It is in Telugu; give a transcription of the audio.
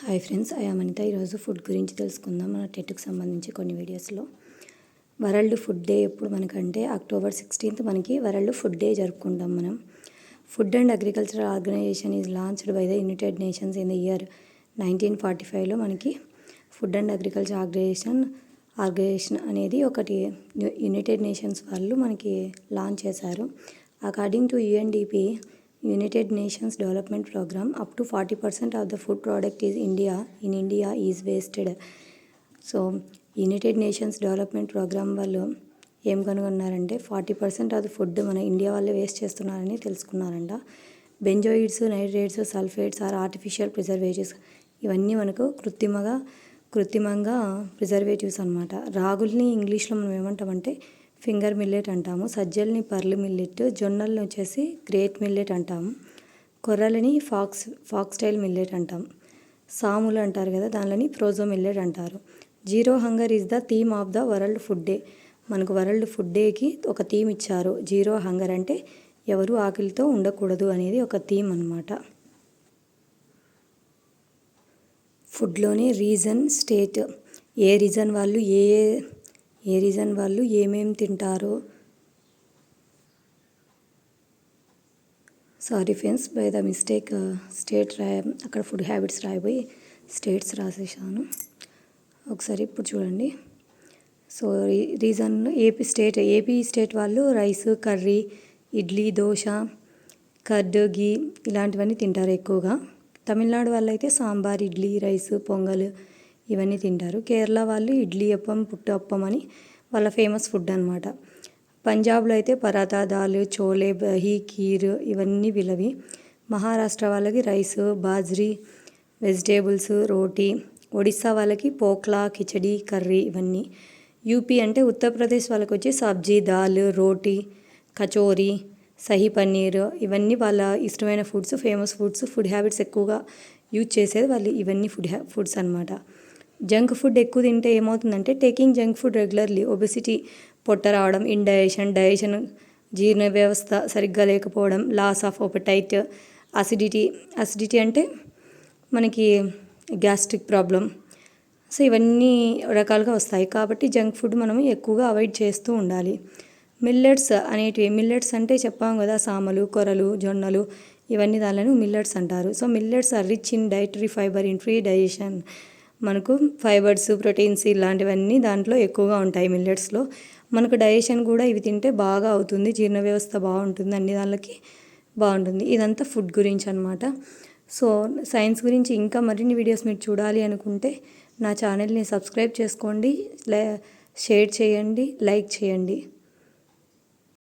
Hi friends, I am Anitha. ఈరోజు ఫుడ్ గురించి తెలుసుకుందాం. మన టెట్కి సంబంధించి కొన్ని వీడియోస్లో వరల్డ్ ఫుడ్ డే ఎప్పుడు మనకంటే అక్టోబర్ 16th మనకి వరల్డ్ ఫుడ్ డే జరుపుకుంటాం. మనం food and agricultural organization is launched by the United Nations in the year 1945లో మనకి ఫుడ్ అండ్ అగ్రికల్చర్ ఆర్గనైజేషన్ అనేది ఒకటి యునైటెడ్ నేషన్స్ వాళ్ళు మనకి లాంచ్ చేశారు. According to UNDP United Nations Development Program, up to 40% of the food product in India is wasted. So United Nations development programme వాళ్ళు ఏం కనుగొన్నారంటే 40% ఆఫ్ ద ఫుడ్ మన ఇండియా వాళ్ళే వేస్ట్ చేస్తున్నారని తెలుసుకున్నారంట. Benzoids, nitrates, sulphates are artificial preservatives, ఇవన్నీ మనకు కృత్రిమంగా ప్రిజర్వేటివ్స్ అనమాట. రాగుల్ని ఇంగ్లీష్లో మనం ఏమంటామంటే ఫింగర్ మిల్లెట్ అంటాము. సజ్జల్ని పర్ల్ మిల్లెట్, జొన్నల్ని వచ్చేసి గ్రేట్ మిల్లెట్ అంటాము. కొర్రలని ఫాక్స్టైల్ మిల్లెట్ అంటాం. సాములు అంటారు కదా, దానిని ప్రోజో మిల్లెట్ అంటారు. Zero hunger is the theme of the world food day. మనకు వరల్డ్ ఫుడ్ డేకి ఒక థీమ్ ఇచ్చారు. జీరో హంగర్ అంటే ఎవరు ఆకలితో ఉండకూడదు అనేది ఒక థీమ్ అన్నమాట. ఫుడ్లోనే రీజన్, స్టేట్, ఏ రీజన్ వాళ్ళు ఏమేమి తింటారో, sorry friends, by the mistake state అక్కడ ఫుడ్ హ్యాబిట్స్ రాయిపోయి స్టేట్స్ రాసేసాను. ఒకసారి ఇప్పుడు చూడండి. సో రీజన్ ఏపీ స్టేట్ వాళ్ళు rice, curry, idli, dosa, curd, ghee ఇలాంటివన్నీ తింటారు ఎక్కువగా. తమిళనాడు వాళ్ళు అయితే సాంబార్, ఇడ్లీ, రైస్, పొంగల్ ఇవన్నీ తింటారు. కేరళ వాళ్ళు ఇడ్లీ అప్పం, పుట్టు అప్పం అని వాళ్ళ ఫేమస్ ఫుడ్ అనమాట. పంజాబ్లో అయితే పరాతా, దాల్, చోలే, బహీ, కీర్ ఇవన్నీ వీళ్ళవి. మహారాష్ట్ర వాళ్ళకి రైస్, బాజ్రీ, వెజిటేబుల్స్, రోటీ. ఒడిస్సా వాళ్ళకి పోక్లా, కిచడీ, కర్రీ ఇవన్నీ. యూపీ అంటే ఉత్తరప్రదేశ్ వాళ్ళకి వచ్చి సబ్జీ, దాల్, రోటీ, కచోరీ, సహీ పన్నీర్ ఇవన్నీ వాళ్ళ ఇష్టమైన foods, famous foods. Food habits ఎక్కువగా యూజ్ చేసేది వాళ్ళు ఇవన్నీ ఫుడ్స్ అనమాట. జంక్ ఫుడ్ ఎక్కువ తింటే ఏమవుతుందంటే taking junk food regularly obesity, పొట్ట రావడం, డైజెషన్ జీర్ణ వ్యవస్థ సరిగ్గా లేకపోవడం, లాస్ ఆఫ్ అపెటైట్, అసిడిటీ అంటే మనకి గ్యాస్ట్రిక్ ప్రాబ్లం. సో ఇవన్నీ రకాలుగా వస్తాయి. కాబట్టి జంక్ ఫుడ్ మనం ఎక్కువగా అవాయిడ్ చేస్తూ ఉండాలి. మిల్లెట్స్ అంటే చెప్పాం కదా, సామలు, కొర్రలు, జొన్నలు ఇవన్నీ దానిలను మిల్లెట్స్ అంటారు. So millets are rich in dietary fibre in free digestion. మనకు ఫైబర్స్, ప్రోటీన్స్ ఇలాంటివన్నీ దాంట్లో ఎక్కువగా ఉంటాయి మిల్లెట్స్లో. మనకు డైజెషన్ కూడా ఇవి తింటే బాగా అవుతుంది, జీర్ణ వ్యవస్థ బాగుంటుంది, అన్ని దానికి బాగుంటుంది. ఇదంతా ఫుడ్ గురించి అనమాట. సో సైన్స్ గురించి ఇంకా మరిన్ని వీడియోస్ మీరు చూడాలి అనుకుంటే నా ఛానల్ని సబ్స్క్రైబ్ చేసుకోండి, షేర్ చేయండి, లైక్ చేయండి.